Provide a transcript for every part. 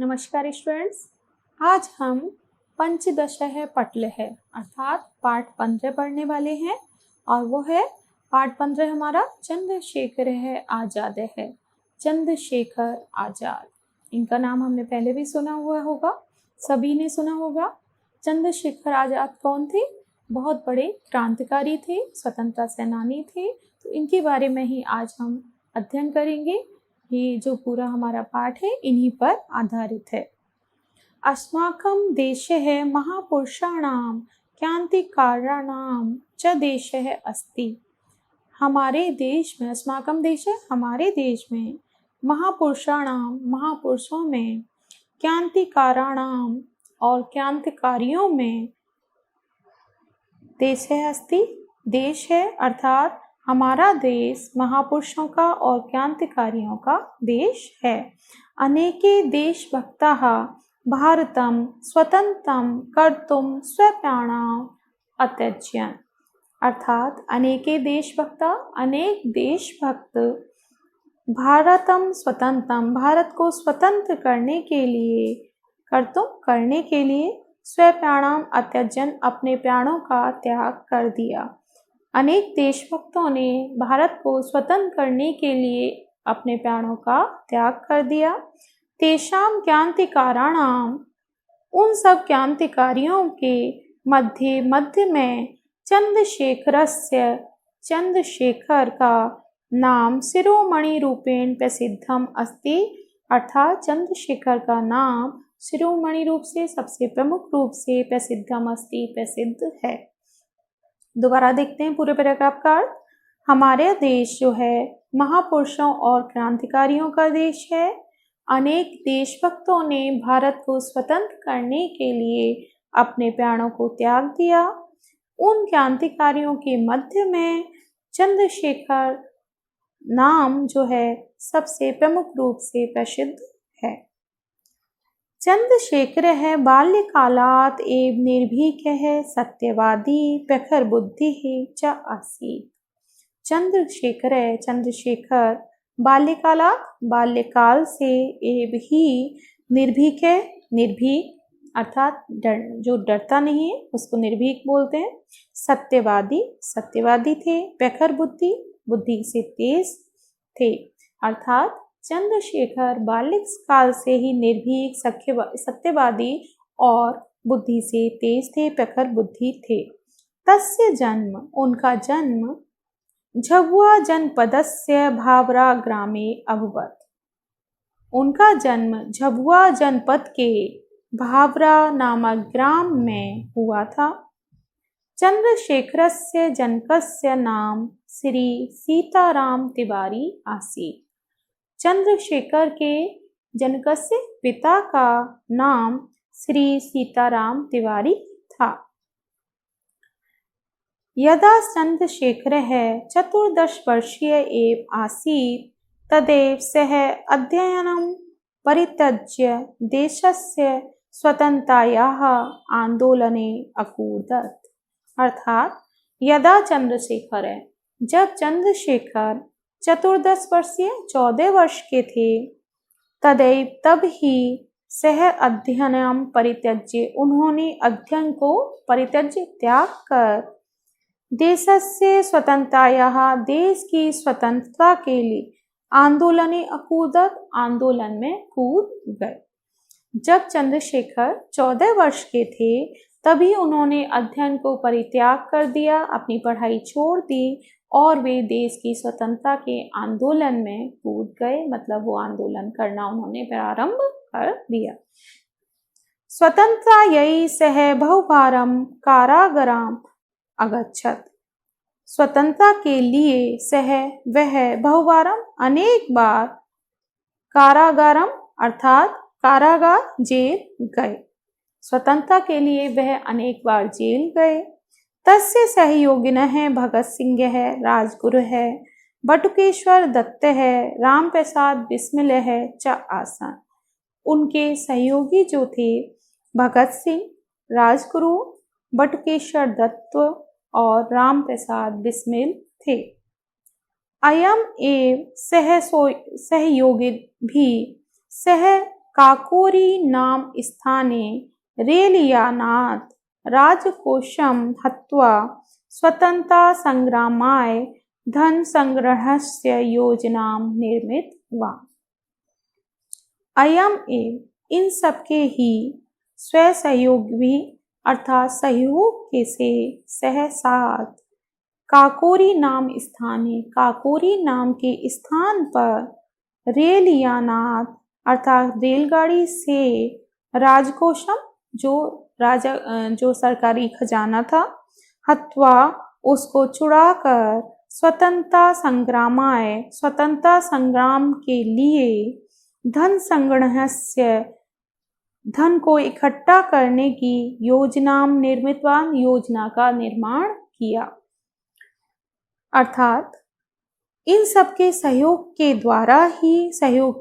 नमस्कार स्टूडेंट्स, आज हम पंचदशः पटलः अर्थात पाठ 15 पढ़ने वाले हैं और वो है पाठ 15 हमारा चंद्रशेखर आजाद है। चंद्रशेखर आजाद, इनका नाम हमने पहले भी सुना हुआ होगा, सभी ने सुना होगा। चंद्रशेखर आजाद कौन थे? बहुत बड़े क्रांतिकारी थे, स्वतंत्रता सेनानी थे। तो इनके बारे में ही आज हम अध्ययन करेंगे। ये जो पूरा हमारा पाठ है इन्हीं पर आधारित है। अस्माकं देशः महापुरुषाणां क्रांतिकारिणां च देशः अस्ति। हमारे देश में, अस्माकं देश है हमारे देश में, महापुरुषाणां महापुरुषों में, क्रांतिकारिणां और क्रांतिकारियों में, देशः अस्ति देश है अर्थात हमारा देश महापुरुषों का और क्रांतिकारियों का देश है। अनेके देशभक्ताः भारतं स्वतंत्रं कर्तुं स्वप्राणान् अत्यजन्। अर्थात अनेके देशभक्ता, अनेक देशभक्त भारतं स्वतंत्रं, भारत को स्वतंत्र करने के लिए, कर्तुं करने के लिए, स्वप्राणान् अत्यजन्, अपने प्राणों का त्याग कर दिया। अनेक देशभक्तों ने भारत को स्वतंत्र करने के लिए अपने प्राणों का त्याग कर दिया। तेषां क्रांतिकारिणां, उन सब क्रांतिकारियों के मध्य में चंद्रशेखरस्य, चंद्रशेखर का नाम शिरोमणि रूपेण प्रसिद्धम अस्ति। अर्थात चंद्रशेखर का नाम शिरोमणि रूप से, सबसे प्रमुख रूप से प्रसिद्धम अस्ति, प्रसिद्ध है। दोबारा देखते हैं पूरे पैराग्राफ का अर्थ। हमारे देश जो है महापुरुषों और क्रांतिकारियों का देश है। अनेक देशभक्तों ने भारत को स्वतंत्र करने के लिए अपने प्राणों को त्याग दिया। उन क्रांतिकारियों के मध्य में चंद्रशेखर नाम जो है सबसे प्रमुख रूप से प्रसिद्ध है। चंद्रशेखरः बाल्यकालात् एव निर्भीकः सत्यवादी प्रखर बुद्धिः च आसीत्। चंद्रशेखर बाल्यकालात्, बाल्यकाल से, एव ही, निर्भीक है, निर्भीक अर्थात जो डरता नहीं है उसको निर्भीक बोलते हैं। सत्यवादी, सत्यवादी थे। प्रखर बुद्धि, बुद्धि से तेज थे। अर्थात चंद्रशेखर बाल्यकाल से ही निर्भीक, सत्यवादी और बुद्धि से तेज थे, प्रखर बुद्धि थे। तस्य जन्म, उनका जन्म झाबुआ जनपदस्य भावरा ग्रामे अभवत्। उनका जन्म झाबुआ जनपद के भावरा नामक ग्राम में हुआ था। चंद्रशेखरस्य जनकस्य नाम श्री सीताराम तिवारी आसीत्। चंद्रशेखर के जनकस्य पिता का नाम श्री सीताराम तिवारी था। यदा चंद्रशेखरः 14 वर्षीय एव आसीत् तदैव सः अध्ययनं परित्यज्य देशस्य स्वतन्त्रतायाः आंदोलने अकूर्दत। अर्थात यदा चंद्रशेखर है, जब चंद्रशेखर 14 वर्षीय 14 वर्ष के थे, तदैव तब ही सह अध्ययनम परित्यज्य, उन्होंने अध्ययन को परित्यज्य त्याग कर देशस्य स्वतंत्रतायाः, देश की स्वतंत्रता के लिए, आंदोलने अकूदत, आंदोलन में कूद गए। जब चंद्रशेखर 14 वर्ष के थे तभी उन्होंने अध्ययन को परित्याग कर दिया, अपनी पढ़ाई छोड़ दी और वे देश की स्वतंत्रता के आंदोलन में कूद गए। मतलब वो आंदोलन करना उन्होंने प्रारंभ कर दिया। स्वतंत्रतायै सह बहुवारं कारागारम् अगच्छत्। स्वतंत्रता के लिए वह बहुवारम, अनेक बार, कारागारम अर्थात कारागार, जेल गए। स्वतंत्रता के लिए वह अनेक बार जेल गए। तस्य सहयोगिनः भगत सिंह है, राजगुरु है, बटुकेश्वर दत्त है, राम प्रसाद बिस्मिल है च आसन। उनके सहयोगी जो थे भगत सिंह, राजगुरु, बटुकेश्वर दत्त और राम प्रसाद बिस्मिल थे। अयम एव सहयोगी भी सह काकोरी नाम स्थाने रेलयानात् राजकोषं हत्वा स्वतंत्रता संग्रामाय धन संग्रहस्य योजनां निर्मितवान्। अयम एव इन सबके ही स्वसहयोग भी अर्थात सहयोग के से सहसाथ काकोरी नाम स्थाने काकोरी नाम के स्थान पर रेलयानात् अर्थात रेलगाड़ी से राजकोषम जो सरकारी खजाना था हत्वा उसको छुड़ाकर स्वतंत्रता संग्राम के लिए धन संग्रहस्य धन को इकट्ठा करने की योजना का निर्माण किया। अर्थात इन सबके सहयोग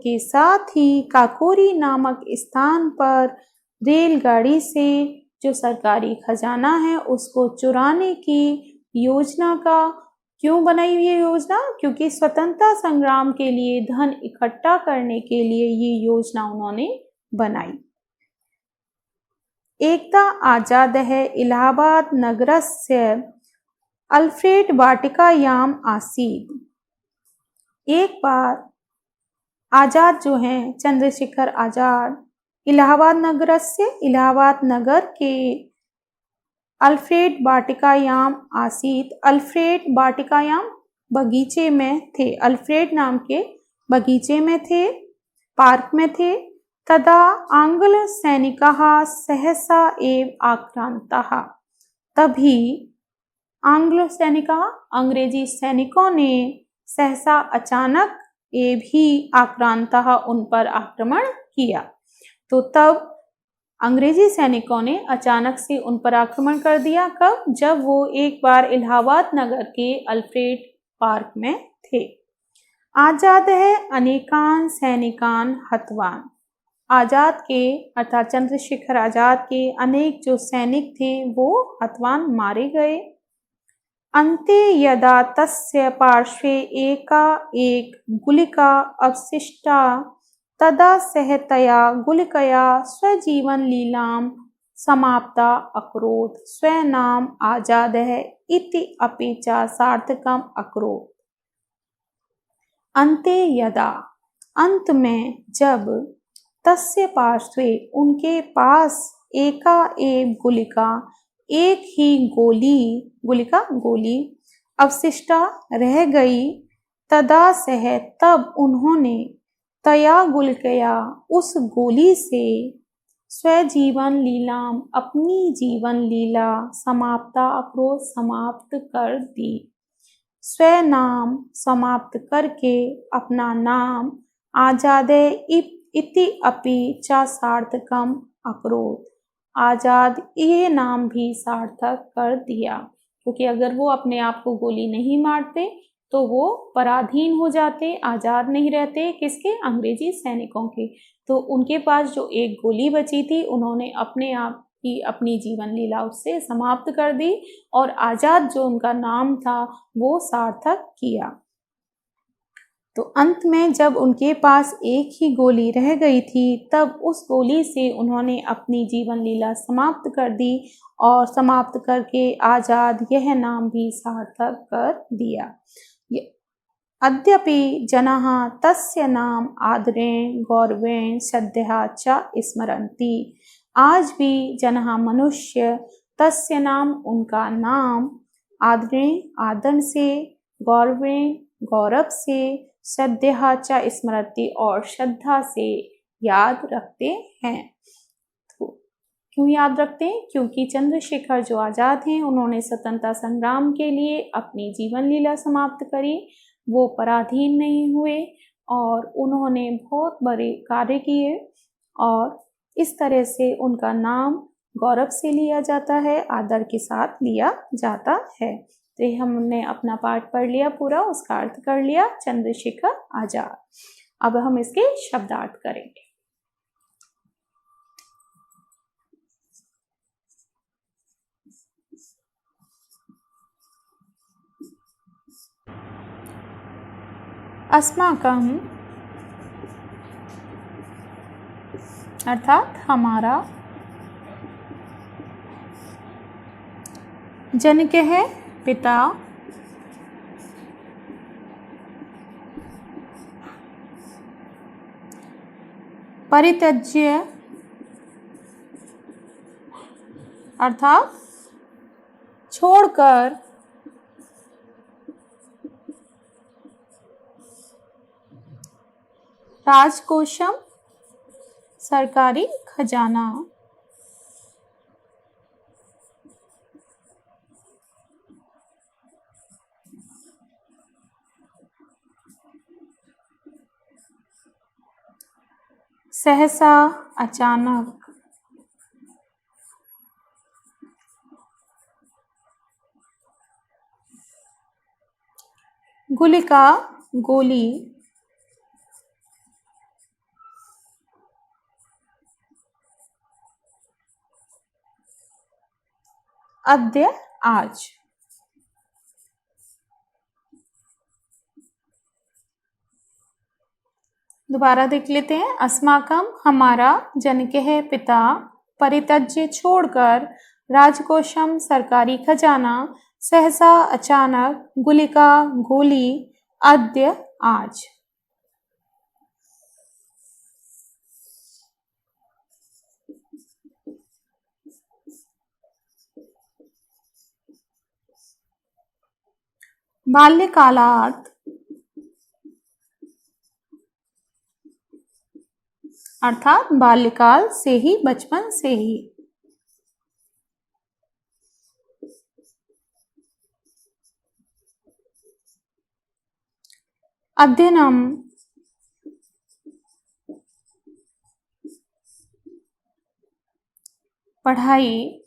के साथ ही काकोरी नामक स्थान पर रेलगाड़ी से जो सरकारी खजाना है उसको चुराने की योजना का क्यों बनाई ये योजना? क्योंकि स्वतंत्रता संग्राम के लिए धन इकट्ठा करने के लिए ये योजना उन्होंने बनाई। एकदा आजादः इलाहाबाद नगरस्य अल्फ्रेड वाटिकायाम आसीत्। एक बार आजाद जो हैं चंद्रशेखर आजाद इलाहाबाद नगर के अल्फ्रेड वाटिकायाम आसीत्। अल्फ्रेड वाटिकायाम बगीचे में थे, अल्फ्रेड नाम के बगीचे में थे, पार्क में थे। तदा आंग्ल सैनिकाः सहसा एव आक्रांताः। तभी अंग्रेजी सैनिकों ने सहसा अचानक एव ही आक्रांताः उन पर आक्रमण किया। तो तब अंग्रेजी सैनिकों ने अचानक से उन पर आक्रमण कर दिया। कब? जब वो एक बार इलाहाबाद नगर के अल्फ्रेड पार्क में थे। आजादः अनेकान सैनिकान हतवान। आजाद के अर्थात चंद्रशेखर आजाद के अनेक जो सैनिक थे वो हतवान मारे गए। अन्ते यदा तस्य पार्श्वे एका एक गुलिका अवशिष्टा तदा सह तया गुलिकया स्वजीवन लीलां समाप्ता अकरोत् स्वनाम आजादः इति अपि च सार्थकम् अकरोत्। अन्ते यदा अंत में जब तस्य पार्श्वे उनके पास एका एक गुलिका एक ही गोली अवशिष्टा रह गई। तदा सह तब उन्होंने तया गुलिकया उस गोली से स्वजीवन लीलाम अपनी जीवन लीला समाप्ता अक्रोध समाप्त कर दी। स्वनाम समाप्त करके अपना नाम आजादे इति अपि च सार्थकम अकरोत् आजाद ये नाम भी सार्थक कर दिया। क्योंकि अगर वो अपने आप को गोली नहीं मारते तो वो पराधीन हो जाते, आजाद नहीं रहते। किसके? अंग्रेजी सैनिकों के। तो उनके पास जो एक गोली बची थी उन्होंने अपने आप ही अपनी जीवन लीला उससे समाप्त कर दी और आजाद जो उनका नाम था वो सार्थक किया। तो अंत में जब उनके पास एक ही गोली रह गई थी तब उस गोली से उन्होंने अपनी जीवन लीला समाप्त कर दी और समाप्त करके आजाद यह नाम भी सार्थक कर दिया। अद्यापि जनाः तस्य नाम आदरेण गौरवेण श्रद्धया च स्मरन्ति। आज भी जनाः मनुष्य तस्य नाम उनका नाम आदरेण आदर से, गौरवेण गौरव से, श्रद्धया च स्मरति और श्रद्धा से याद रखते हैं। तो क्यों याद रखते हैं? क्योंकि चंद्रशेखर जो आजाद हैं उन्होंने स्वतंत्रता संग्राम के लिए अपनी जीवन लीला समाप्त करी। वो पराधीन नहीं हुए और उन्होंने बहुत बड़े कार्य किए और इस तरह से उनका नाम गौरव से लिया जाता है, आदर के साथ लिया जाता है। तो हमने अपना पाठ पढ़ लिया पूरा, उसका अर्थ कर लिया चंद्रशेखर आजाद। अब हम इसके शब्दार्थ करेंगे। अस्माकं अर्थात हमारा, जनक है पिता, परित्यज्य अर्थात छोड़कर, राजकोशम सरकारी खजाना, सहसा अचानक, गुलिका गोली, अद्य आज। दोबारा देख लेते हैं। अस्माकम हमारा, जनक है पिता, परित्यज्य छोड़कर, राजकोशम सरकारी खजाना, सहसा अचानक, गुलिका गोली, अद्य आज। बाल्यकालात् अर्थात बाल्यकाल से ही, बचपन से ही। अध्ययनम पढ़ाई,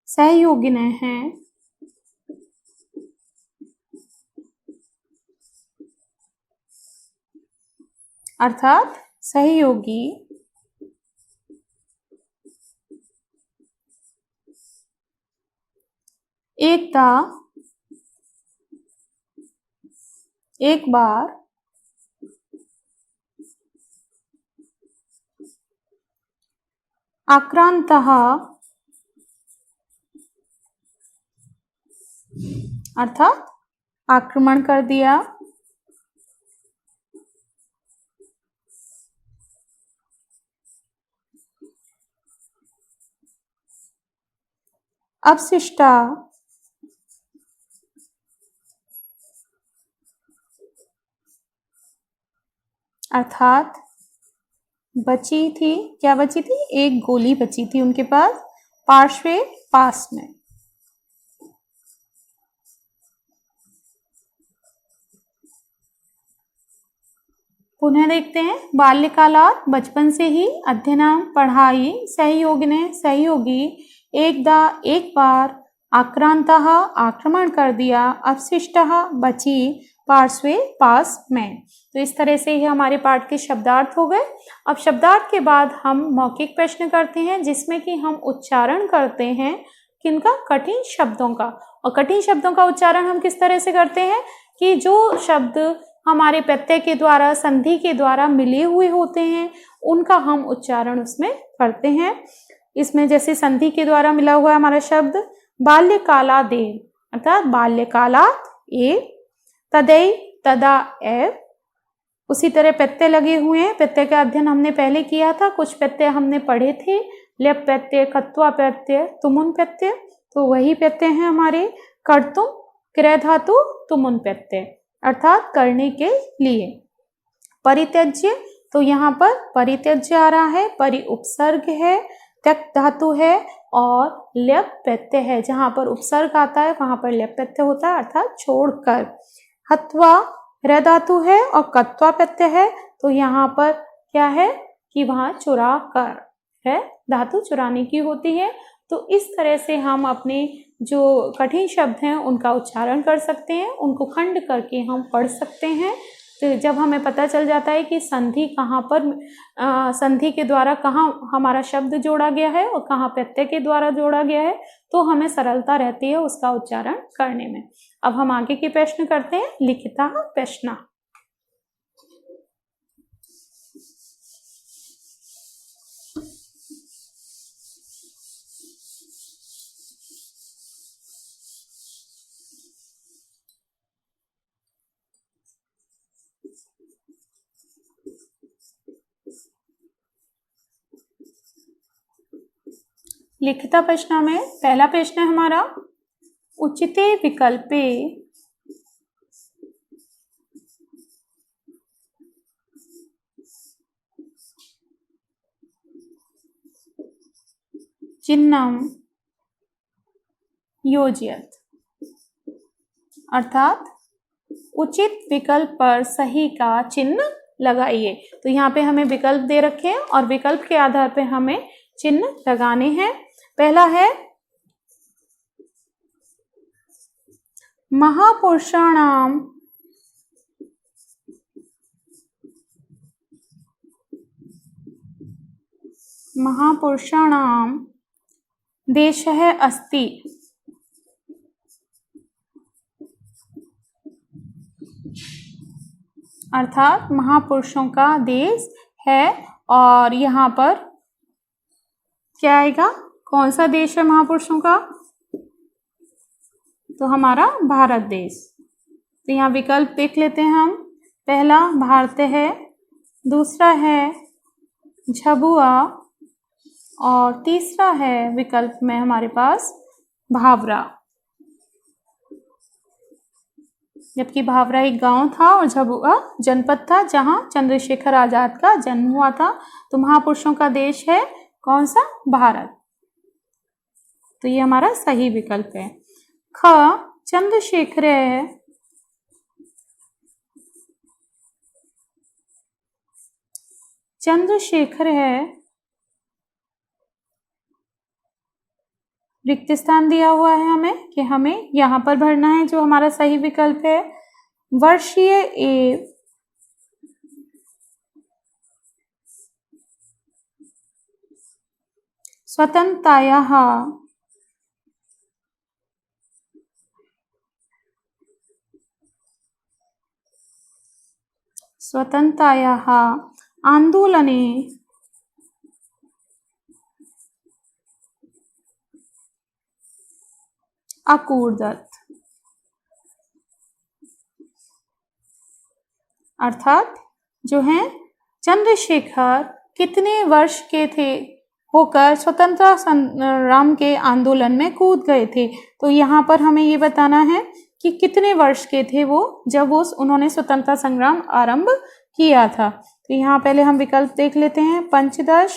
सहयोगिन हैं, अर्थात सहयोगी, एकता एक बार, आक्रांतः अर्थात आक्रमण कर दिया, अवशिष्टा अर्थात बची थी। क्या बची थी? एक गोली बची थी उनके पास, पार्श्वे पास में। पुनः देखते हैं। बाल्यकालात बचपन से ही, अध्ययनम पढ़ाई, सहयोगिने सहयोगी, एकदा एक बार, आक्रांतः आक्रमण कर दिया, अवशिष्टः बची, पार्श्वे पास में। तो इस तरह से ही हमारे पाठ के शब्दार्थ हो गए। अब शब्दार्थ के बाद हम मौखिक प्रश्न करते हैं, जिसमें कि हम उच्चारण करते हैं किनका? कठिन शब्दों का। और कठिन शब्दों का उच्चारण हम किस तरह से करते हैं कि जो शब्द हमारे प्रत्यय के द्वारा, संधि के द्वारा मिले हुए होते हैं, उनका हम उच्चारण उसमें करते हैं। इसमें जैसे संधि के द्वारा मिला हुआ है हमारा शब्द बाल्यकालादेव, अर्थात बाल्यकालात ए, तदै तदा एव। उसी तरह प्रत्यय लगे हुए हैं। प्रत्यय का अध्ययन हमने पहले किया था, कुछ प्रत्यय हमने पढ़े थे, लेप प्रत्यय, खत्वा प्रत्यय, तुमुन प्रत्यय। तो वही प्रत्यय हैं हमारे। कर्तुम, क्रय धातु, तुमुन प्रत्यय, अर्थात करने के लिए। परित्यज्य, तो यहाँ पर परित्यज्य आ रहा है, परि उपसर्ग है, त्यक्त धातु है और ल्यप प्रत्यय है। जहाँ पर उपसर्ग आता है वहाँ पर ल्यप प्रत्यय होता है, अर्थात छोड़कर। हत्वा ह्रय धातु है और कत्वा प्रत्यय है, तो यहाँ पर क्या है कि वहाँ चुरा कर है, धातु चुराने की होती है। तो इस तरह से हम अपने जो कठिन शब्द हैं उनका उच्चारण कर सकते हैं, उनको खंड करके हम पढ़ सकते हैं। तो जब हमें पता चल जाता है कि संधि कहाँ पर, संधि के द्वारा कहाँ हमारा शब्द जोड़ा गया है और कहाँ प्रत्यय के द्वारा जोड़ा गया है, तो हमें सरलता रहती है उसका उच्चारण करने में। अब हम आगे के प्रश्न करते हैं। लिखिता प्रश्न। लिखित प्रश्न में पहला प्रश्न है हमारा, उचिते विकल्पे चिन्हम योजयत, अर्थात उचित विकल्प पर सही का चिन्ह लगाइए। तो यहाँ पे हमें विकल्प दे रखे हैं और विकल्प के आधार पे हमें चिन्ह लगाने हैं। पहला है महापुरुषाणाम देशः अस्ति, अर्थात महापुरुषों का देश है। और यहाँ पर क्या आएगा, कौन सा देश है महापुरुषों का, तो हमारा भारत देश। तो यहाँ विकल्प देख लेते हैं हम। पहला भारत है, दूसरा है झबुआ और तीसरा है विकल्प में हमारे पास भावरा। जबकि भावरा एक गांव था और झबुआ जनपद था जहां चंद्रशेखर आजाद का जन्म हुआ था। तो महापुरुषों का देश है कौन सा, भारत। तो ये हमारा सही विकल्प है। ख चंद्रशेखर है, रिक्त स्थान दिया हुआ है हमें कि हमें यहाँ पर भरना है। जो हमारा सही विकल्प है, वर्षीय एवं स्वतंत्रतायाः आंदोलने अकूर्दत, अर्थात जो है चंद्रशेखर कितने वर्ष के थे होकर स्वतंत्रता संग्राम के आंदोलन में कूद गए थे। तो यहाँ पर हमें ये बताना है कि कितने वर्ष के थे वो जब उन्होंने स्वतंत्रता संग्राम आरंभ किया था। तो यहाँ पहले हम विकल्प देख लेते हैं, 15।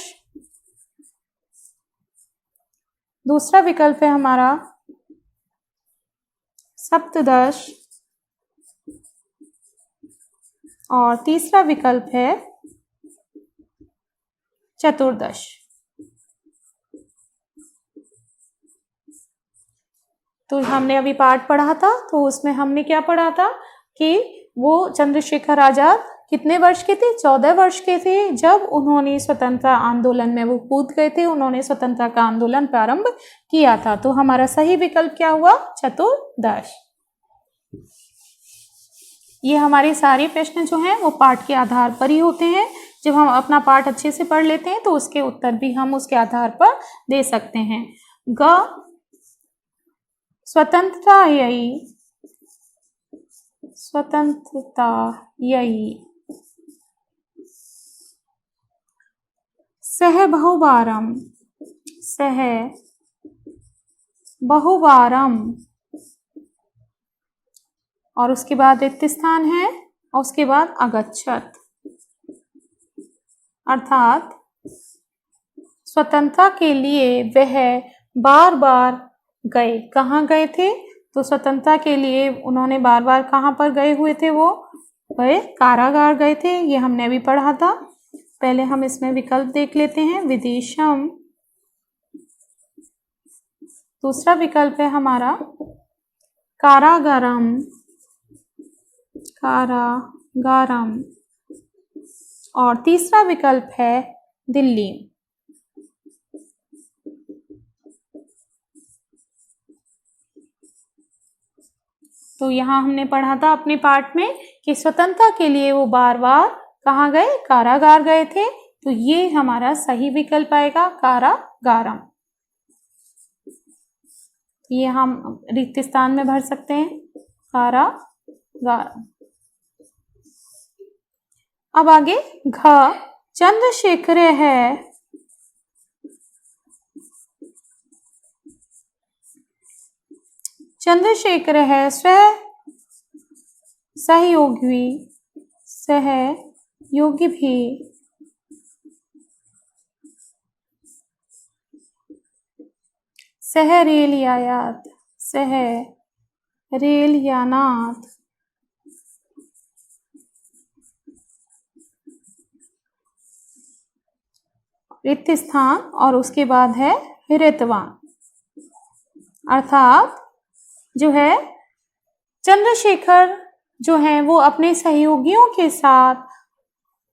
दूसरा विकल्प है हमारा 17 और तीसरा विकल्प है 14। तो हमने अभी पाठ पढ़ा था, तो उसमें हमने क्या पढ़ा था कि वो चंद्रशेखर आजाद कितने वर्ष के थे, 14 वर्ष के थे जब उन्होंने स्वतंत्रता आंदोलन में वो कूद गए थे। उन्होंने स्वतंत्रता का आंदोलन प्रारंभ किया था। तो हमारा सही विकल्प क्या हुआ, 14। ये हमारे सारे प्रश्न जो हैं वो पाठ के आधार पर ही होते हैं। जब हम अपना पाठ अच्छे से पढ़ लेते हैं तो उसके उत्तर भी हम उसके आधार पर दे सकते हैं। ग स्वतंत्रतायै सह बहुवारम और उसके बाद रिक्त स्थान है और उसके बाद अगच्छत, अर्थात स्वतंत्रता के लिए वह बार बार गए। कहाँ गए थे, तो स्वतंत्रता के लिए उन्होंने बार बार कहाँ पर गए हुए थे, वो गए कारागार गए थे। ये हमने अभी पढ़ा था। पहले हम इसमें विकल्प देख लेते हैं, विदेशम। दूसरा विकल्प है हमारा कारागारम और तीसरा विकल्प है दिल्ली। तो यहाँ हमने पढ़ा था अपने पाठ में कि स्वतंत्रता के लिए वो बार बार कहाँ गए, कारागार गए थे। तो ये हमारा सही विकल्प आएगा, कारागारम। ये हम रिक्त स्थान में भर सकते हैं, कारागारम। अब आगे घ चंद्रशेखर है चंद्रशेखरः सहयोगिभिः सह रेलयानात् रिक्त स्थान और उसके बाद है रितवान। अर्थात जो है चंद्रशेखर जो है वो अपने सहयोगियों के साथ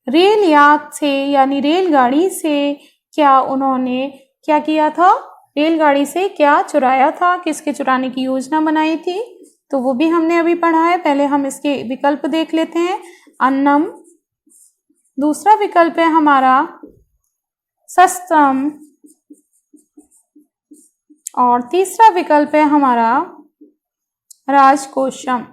रेल यात्री से यानी रेलगाड़ी से उन्होंने क्या किया था, रेलगाड़ी से क्या चुराया था, किसके चुराने की योजना बनाई थी, तो वो भी हमने अभी पढ़ा है। पहले हम इसके विकल्प देख लेते हैं। अन्नम, दूसरा विकल्प है हमारा शस्त्रम, और तीसरा विकल्प है हमारा राजकोषम।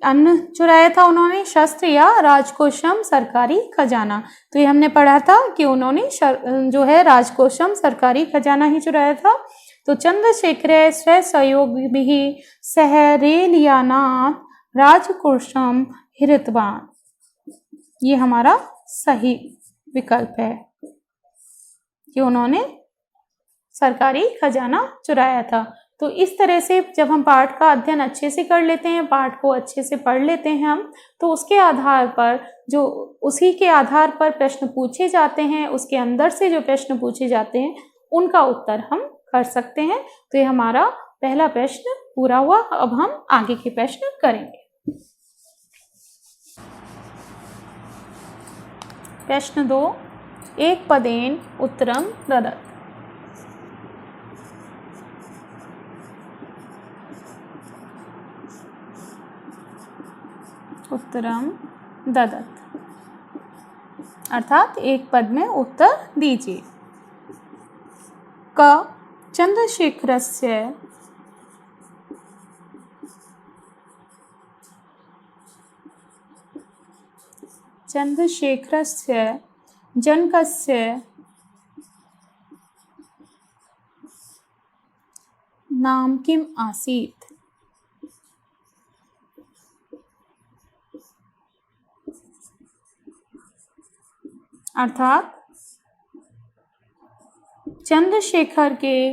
अन्न चुराया था उन्होंने, शस्त्र या राजकोषम सरकारी खजाना। तो ये हमने पढ़ा था कि उन्होंने जो है राजकोषम सरकारी खजाना ही चुराया था। तो चंद्रशेखर स्वसहयोगिभिः सह रेलयानात् राजकोषम हृतवान्, ये हमारा सही विकल्प है कि उन्होंने सरकारी खजाना चुराया था। तो इस तरह से जब हम पाठ का अध्ययन अच्छे से कर लेते हैं, पाठ को अच्छे से पढ़ लेते हैं हम, तो उसके आधार पर जो उसी के आधार पर प्रश्न पूछे जाते हैं, उसके अंदर से जो प्रश्न पूछे जाते हैं उनका उत्तर हम कर सकते हैं। तो ये हमारा पहला प्रश्न पूरा हुआ। अब हम आगे के प्रश्न करेंगे। प्रश्न 2, एक पदेन उत्तरम ददत्। उत्तरम ददत् अर्थात एक पद में उत्तर दीजिए। क चंद्रशेखरस्य जनकस्य नाम किम आसीत्। अर्थात चंद्रशेखर के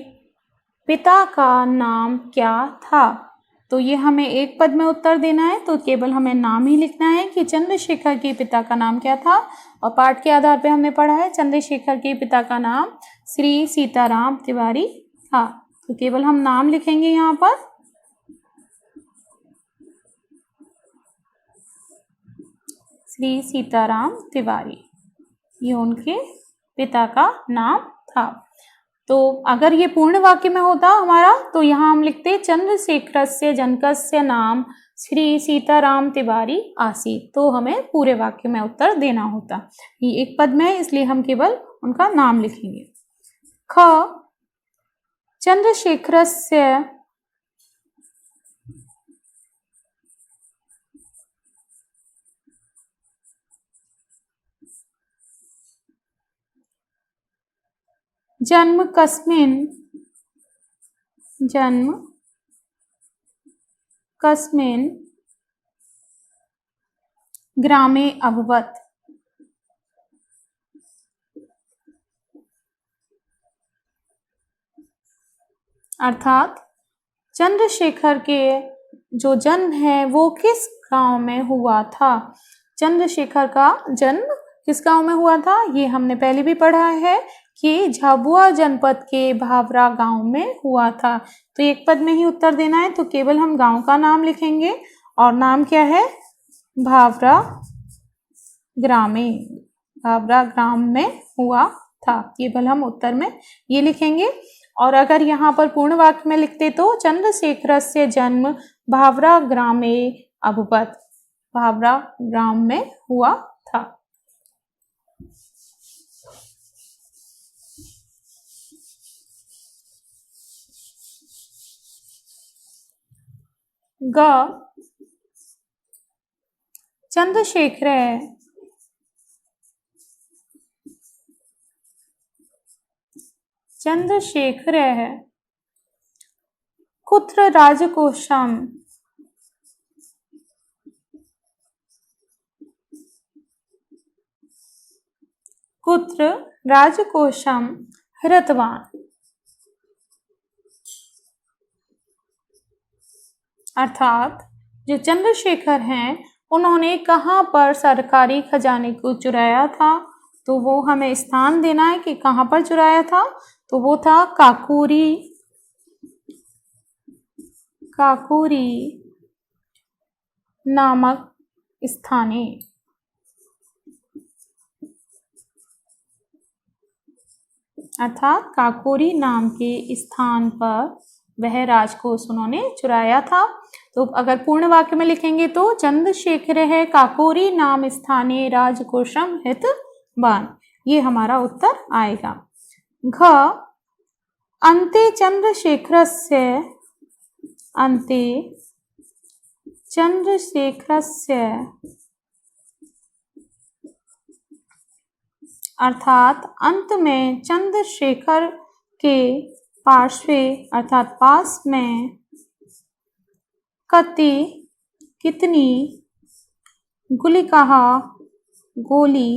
पिता का नाम क्या था। तो ये हमें एक पद में उत्तर देना है, तो केवल हमें नाम ही लिखना है कि चंद्रशेखर के पिता का नाम क्या था। और पाठ के आधार पे हमने पढ़ा है चंद्रशेखर के पिता का नाम श्री सीताराम तिवारी था। तो केवल हम नाम लिखेंगे यहाँ पर। श्री सीताराम तिवारी, ये उनके पिता का नाम था। तो अगर ये पूर्ण वाक्य में होता हमारा, तो यहाँ हम लिखते चंद्रशेखरस्य जनकस्य नाम श्री सीताराम तिवारी आसीत्। तो हमें पूरे वाक्य में उत्तर देना होता। ये एक पद में है, इसलिए हम केवल उनका नाम लिखेंगे। ख चंद्रशेखरस्य जन्म कस्मिन् ग्रामे अभवत्। अर्थात चंद्रशेखर के जो जन्म है वो किस गांव में हुआ था। चंद्रशेखर का जन्म किस गांव में हुआ था, ये हमने पहले भी पढ़ा है कि झाबुआ जनपद के भावरा गांव में हुआ था। तो एक पद में ही उत्तर देना है, तो केवल हम गांव का नाम लिखेंगे। और नाम क्या है, भावरा ग्राम में हुआ था। केवल हम उत्तर में ये लिखेंगे। और अगर यहाँ पर पूर्ण वाक्य में लिखते तो चंद्रशेखरस्य जन्म भावरा ग्रामे अभवत्, भावरा ग्राम में हुआ था। ग चंद्रशेखर चंद्रशेखरः कुत्र राजकोशम् कुत्र राजकोशम् हृतवान्। अर्थात जो चंद्रशेखर हैं उन्होंने कहाँ पर सरकारी खजाने को चुराया था, तो वो हमें स्थान देना है कि कहाँ पर चुराया था, तो वो था काकोरी नामक स्थाने। अर्थात काकोरी नाम के स्थान पर वह राजकोष उन्होंने चुराया था। तो अगर पूर्ण वाक्य में लिखेंगे तो चंद्रशेखरः काकोरी नाम स्थाने राजकोशम हितवान्, ये हमारा उत्तर आएगा। घ अन्ते चंद्रशेखरस्य अर्थात अंत में चंद्रशेखर के पार्श्वे अर्थात पास में कितनी गुलिकाः गोली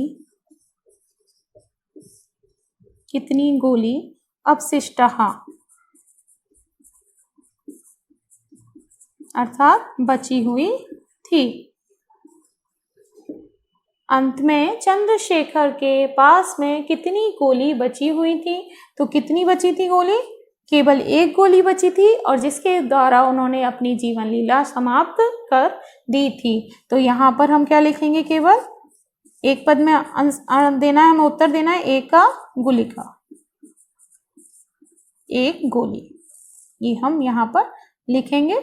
अवशिष्टाः अर्थात बची हुई थी। अंत में चंद्रशेखर के पास में कितनी गोली बची हुई थी, तो कितनी बची थी गोली? केवल एक गोली बची थी और जिसके द्वारा उन्होंने अपनी जीवन लीला समाप्त कर दी थी। तो यहाँ पर हम क्या लिखेंगे? केवल एक पद में देना है, हमें उत्तर देना है एका गुलिका, एक गोली, ये हम यहाँ पर लिखेंगे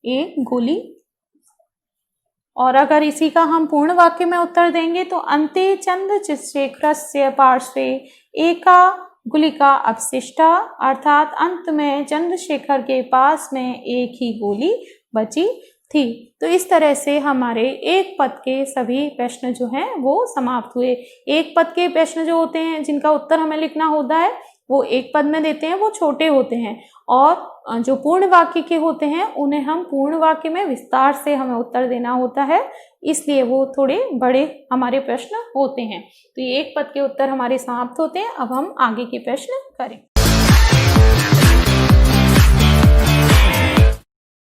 एक गोली। और अगर इसी का हम पूर्ण वाक्य में उत्तर देंगे तो अन्ते चंद्रशेखरस्य पार्श्वे एका गुलिका अवशिष्टा, अर्थात अंत में चंद्रशेखर के पास में एक ही गोली बची थी। तो इस तरह से हमारे एक पद के सभी प्रश्न जो हैं वो समाप्त हुए। एक पद के प्रश्न जो होते हैं जिनका उत्तर हमें लिखना होता है वो एक पद में देते हैं, वो छोटे होते हैं, और जो पूर्ण वाक्य के होते हैं उन्हें हम पूर्ण वाक्य में विस्तार से हमें उत्तर देना होता है, इसलिए वो थोड़े बड़े हमारे प्रश्न होते हैं। तो ये एक पद के उत्तर हमारे समाप्त होते हैं। अब हम आगे के प्रश्न करें।